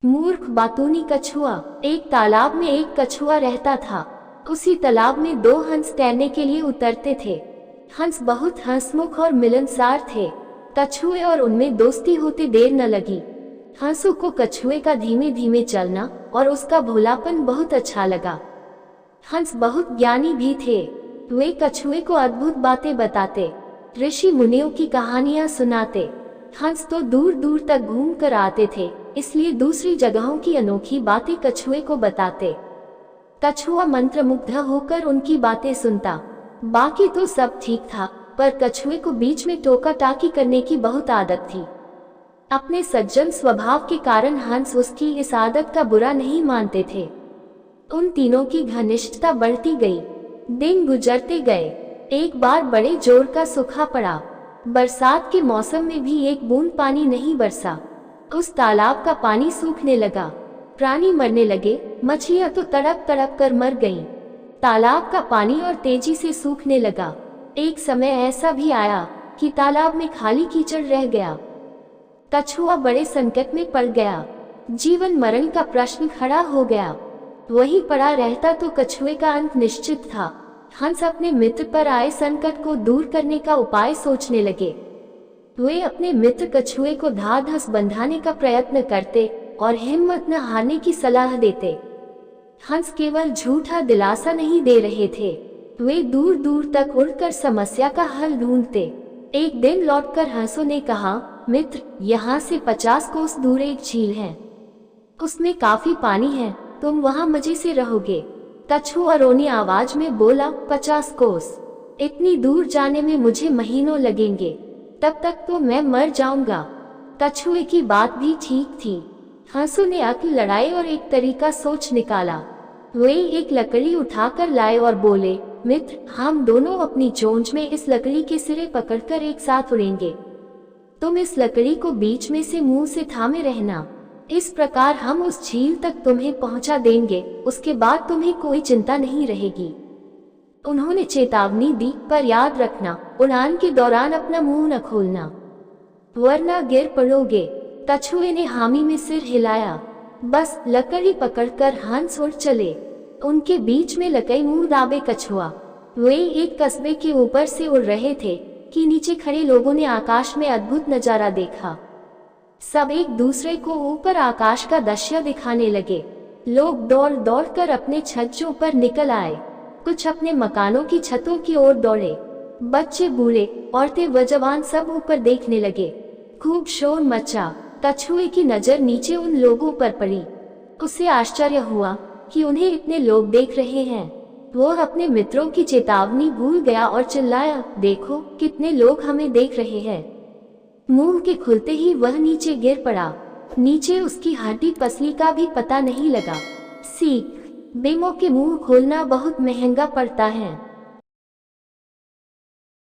मूर्ख बातूनी कछुआ। एक तालाब में एक कछुआ रहता था। उसी तालाब में दो हंस तैरने के लिए उतरते थे। हंस बहुत हंसमुख और मिलनसार थे। कछुए और उनमें दोस्ती होते देर न लगी। हंसों को कछुए का धीमे धीमे चलना और उसका भोलापन बहुत अच्छा लगा। हंस बहुत ज्ञानी भी थे। वे कछुए को अद्भुत बातें बताते, ऋषि मुनियों की कहानियां सुनाते। हंस तो दूर दूर तक घूम कर आते थे, इसलिए दूसरी जगहों की अनोखी बातें कछुए को बताते। कछुआ मंत्रमुग्ध होकर उनकी बातें सुनता। बाकी तो सब ठीक था, पर कछुए को बीच में टोका टाकी करने की बहुत आदत थी। अपने सज्जन स्वभाव के कारण हंस उसकी इस आदत का बुरा नहीं मानते थे। उन तीनों की घनिष्ठता बढ़ती गई। दिन गुजरते गए। एक बार बड़े जोर का सूखा पड़ा। बरसात के मौसम में भी एक बूंद पानी नहीं बरसा। उस तालाब का पानी सूखने लगा। प्राणी मरने लगे। मछलियां तो तड़प तड़प कर मर गईं। तालाब का पानी और तेजी से सूखने लगा। एक समय ऐसा भी आया कि तालाब में खाली कीचड़ रह गया। कछुआ बड़े संकट में पड़ गया। जीवन मरण का प्रश्न खड़ा हो गया। वहीं पड़ा रहता तो कछुए का अंत निश्चित था। हंस अपने मित्र पर आए संकट को दूर करने का उपाय सोचने लगे। वे अपने मित्र कछुए को ढाढ़स बंधाने का प्रयत्न करते और हिम्मत न हारने की सलाह देते। हंस केवल झूठा दिलासा नहीं दे रहे थे, वे दूर दूर तक उड़कर समस्या का हल ढूंढते। एक दिन लौटकर हंसों ने कहा, मित्र, यहाँ से 50 कोस दूर एक झील है। उसमें काफी पानी है, तुम वहाँ मजे से रहोगे। कछुआ रोनी आवाज में बोला, 50 कोस? इतनी दूर जाने में मुझे महीनों लगेंगे, तब तक तो मैं मर जाऊंगा। कछुए की बात भी ठीक थी। हंसों ने अक्ल लड़ाई और एक तरीका सोच निकाला। वे एक लकड़ी उठाकर लाए और बोले, मित्र, हम दोनों अपनी चोंच में इस लकड़ी के सिरे पकड़कर एक साथ उड़ेंगे। तुम इस लकड़ी को बीच में से मुंह से थामे रहना। इस प्रकार हम उस झील तक तुम्हें पहुंचा देंगे। उसके बाद तुम्हें कोई चिंता नहीं रहेगी। उन्होंने चेतावनी दी, पर याद रखना, उड़ान के दौरान अपना मुंह न खोलना, वरना गिर पड़ोगे। कछुए ने हामी में सिर हिलाया। बस लकड़ी पकड़कर हंस उड़ चले। उनके बीच में लकई मुंह दाबे कछुआ। वे एक कस्बे के ऊपर से उड़ रहे थे कि नीचे खड़े लोगों ने आकाश में अद्भुत नजारा देखा। सब एक दूसरे को ऊपर आकाश का दृश्य दिखाने लगे। लोग दौड़ दौड़ कर अपने छज्जों पर निकल आए। कुछ अपने मकानों की छतों की ओर दौड़े। बच्चे, बूढ़े, औरतें व जवान सब ऊपर देखने लगे। खूब शोर मचा। कछुए की नजर नीचे उन लोगों पर पड़ी। उसे आश्चर्य हुआ कि उन्हें इतने लोग देख रहे हैं। वो अपने मित्रों की चेतावनी भूल गया और चिल्लाया, देखो कितने लोग हमें देख रहे हैं। मुंह के खुलते ही वह नीचे गिर पड़ा। नीचे उसकी हड्डी पसली का भी पता नहीं लगा। सीख, बेमौके मुंह खोलना बहुत महंगा पड़ता है।